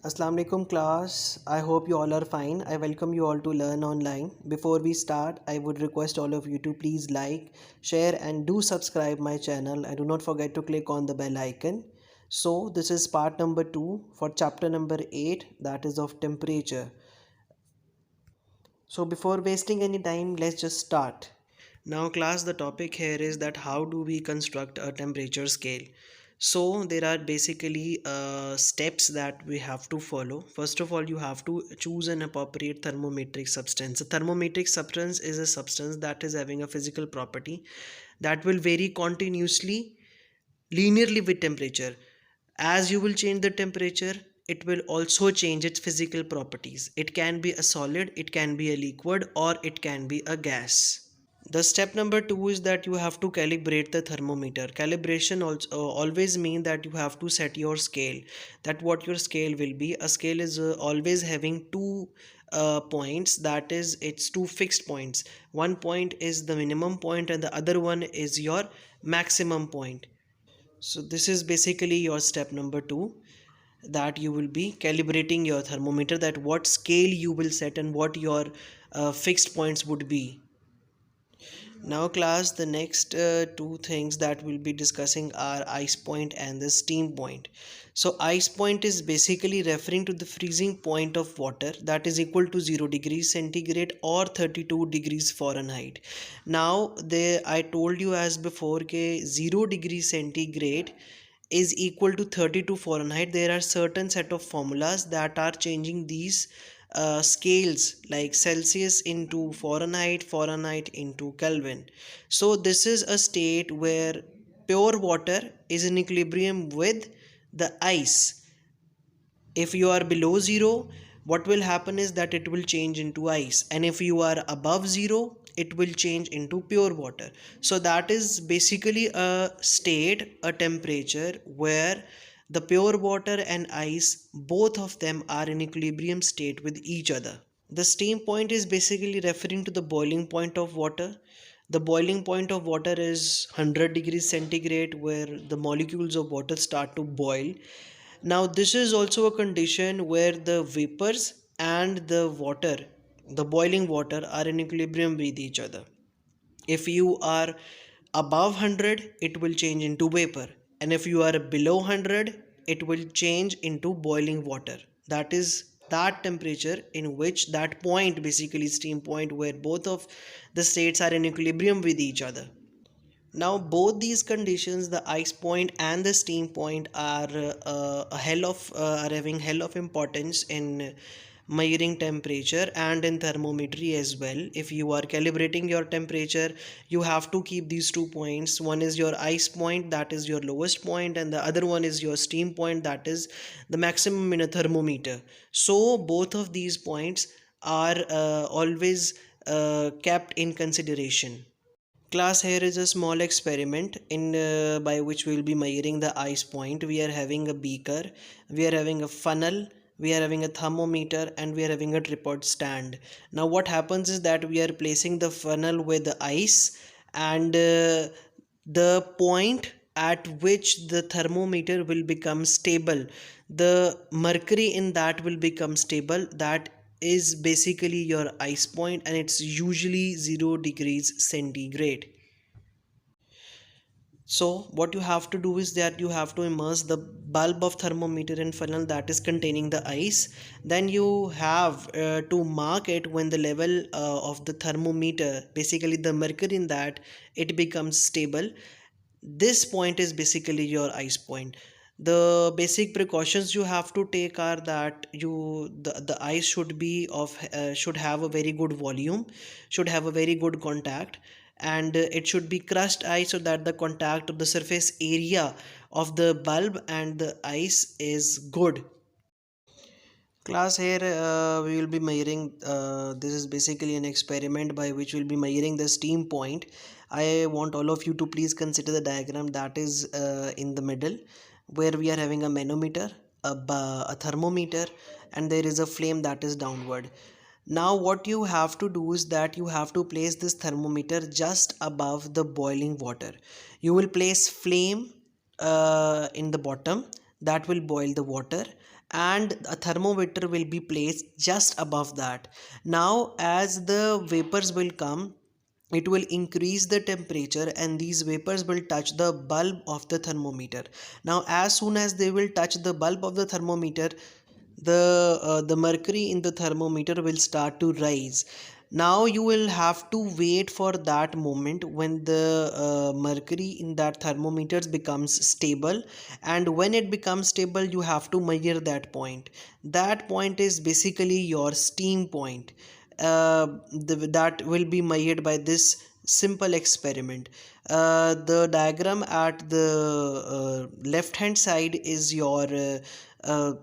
Assalamu alaikum class. I hope you all are fine. I welcome you all to Learn Online. Before we start, I would request all of you to please like, share and do subscribe my channel and do not forget to click on the bell icon. So this is part number 2 for chapter number 8, that is of temperature. So before wasting any time, let's just start. Now class, the topic here is that how do we construct a temperature scale. So there are basically steps that we have to follow. First of all, you have to choose an appropriate thermometric substance. A thermometric substance is a substance that is having a physical property that will vary continuously linearly with temperature. As you will change the temperature, it will also change its physical properties. It can be a solid, it can be a liquid, or it can be a gas. The step number 2 is that you have to calibrate the thermometer. Calibration also always mean that you have to set your scale, that what your scale will be. A scale is always having two points, that is it's two fixed points. One point is the minimum point and the other one is your maximum point. So this is basically your step number 2, that you will be calibrating your thermometer, that what scale you will set and what your fixed points would be. Now class, the next two things that we'll be discussing are ice point and the steam point. So ice point is basically referring to the freezing point of water that is equal to 0 degrees centigrade or 32 degrees Fahrenheit. Now I told you as before ke 0 degrees centigrade is equal to 32 Fahrenheit. There are certain set of formulas that are changing these scales, like Celsius into Fahrenheit, Fahrenheit into Kelvin. So this is a state where pure water is in equilibrium with the ice. If you are below 0, what will happen is that it will change into ice, and if you are above 0, it will change into pure water. So that is basically a state, a temperature where the pure water and ice, both of them are in equilibrium state with each other. The steam point is basically referring to the boiling point of water. The boiling point of water is 100 degrees centigrade, where the molecules of water start to boil. Now this is also a condition where the vapors and the water, the boiling water, are in equilibrium with each other. If you are above 100, it will change into vapor, and if you are below 100, it will change into boiling water. That is that temperature in which that point, basically steam point, where both of the states are in equilibrium with each other. Now both these conditions, the ice point and the steam point, are are having hell of importance in measuring temperature and in thermometry as well. If you are calibrating your temperature, you have to keep these 2 points. One is your ice point, that is your lowest point, and the other one is your steam point, that is the maximum in a thermometer. So both of these points are always kept in consideration. Class, here is a small experiment in by which we will be measuring the ice point. We are having a beaker, we are having a funnel, we are having a thermometer, and we are having a tripod stand. Now what happens is that we are placing the funnel with the ice, and the point at which the thermometer will become stable, the mercury in that will become stable. That is basically your ice point, and it's usually 0 degrees centigrade. So what you have to do is that you have to immerse the bulb of thermometer and funnel that is containing the ice. Then you have to mark it when the level of the thermometer, basically the mercury in that, it becomes stable. This point is basically your ice point. The basic precautions you have to take are that the ice should be of should have a very good volume, should have a very good contact, and it should be crushed ice, so that the contact of the surface area of the bulb and the ice is good. Class, here we will be measuring, this is basically an experiment by which we will be measuring the steam point. I want all of you to please consider the diagram that is in the middle, where we are having a manometer, a thermometer, and there is a flame that is downward. Now what you have to do is that you have to place this thermometer just above the boiling water. You will place flame in the bottom, that will boil the water, and a thermometer will be placed just above that. Now as the vapors will come, it will increase the temperature and these vapors will touch the bulb of the thermometer. Now as soon as they will touch the bulb of the thermometer, the mercury in the thermometer will start to rise. Now you will have to wait for that moment when the mercury in that thermometer becomes stable, and when it becomes stable you have to measure that point. That point is basically your steam point. That will be measured by this simple experiment. The diagram at the left hand side is your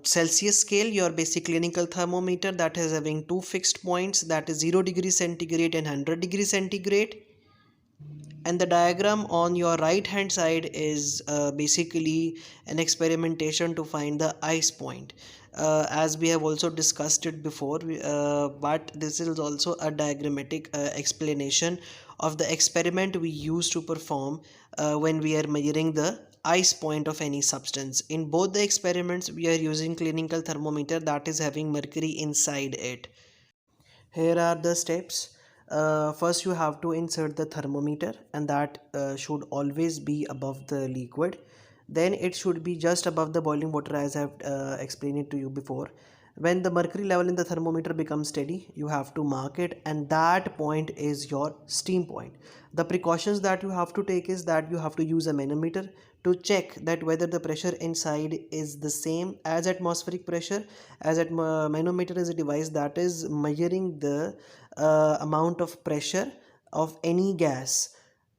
Celsius scale, your basic clinical thermometer that is having two fixed points, that is 0 degree centigrade and 100 degree centigrade. And the diagram on your right hand side is basically an experimentation to find the ice point. As we have also discussed it before, but this is also a diagrammatic explanation of the experiment we use to perform when we are measuring the ice point of any substance. In both the experiments we are using clinical thermometer that is having mercury inside it. Here are the steps. First you have to insert the thermometer, and that should always be above the liquid. Then it should be just above the boiling water, as I have explained it to you before. When the mercury level in the thermometer becomes steady, you have to mark it, and that point is your steam point. The precautions that you have to take is that you have to use a manometer to check that whether the pressure inside is the same as atmospheric pressure. As manometer is a device that is measuring the amount of pressure of any gas.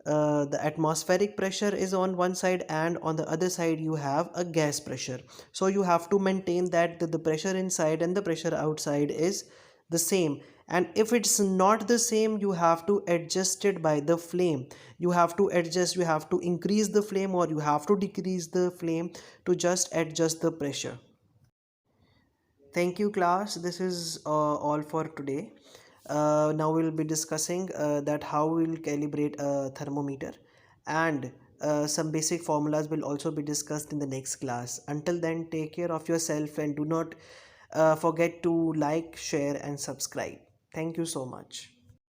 The atmospheric pressure is on one side, and on the other side you have a gas pressure. So you have to maintain that the pressure inside and the pressure outside is the same. And if it's not the same, you have to adjust it by the flame. You have to adjust, you have to increase the flame or you have to decrease the flame to just adjust the pressure. Thank you class, this is all for today. Now we'll be discussing that how we'll calibrate a thermometer, and some basic formulas will also be discussed in the next class. Until then, take care of yourself and do not forget to like, share and subscribe. Thank you so much.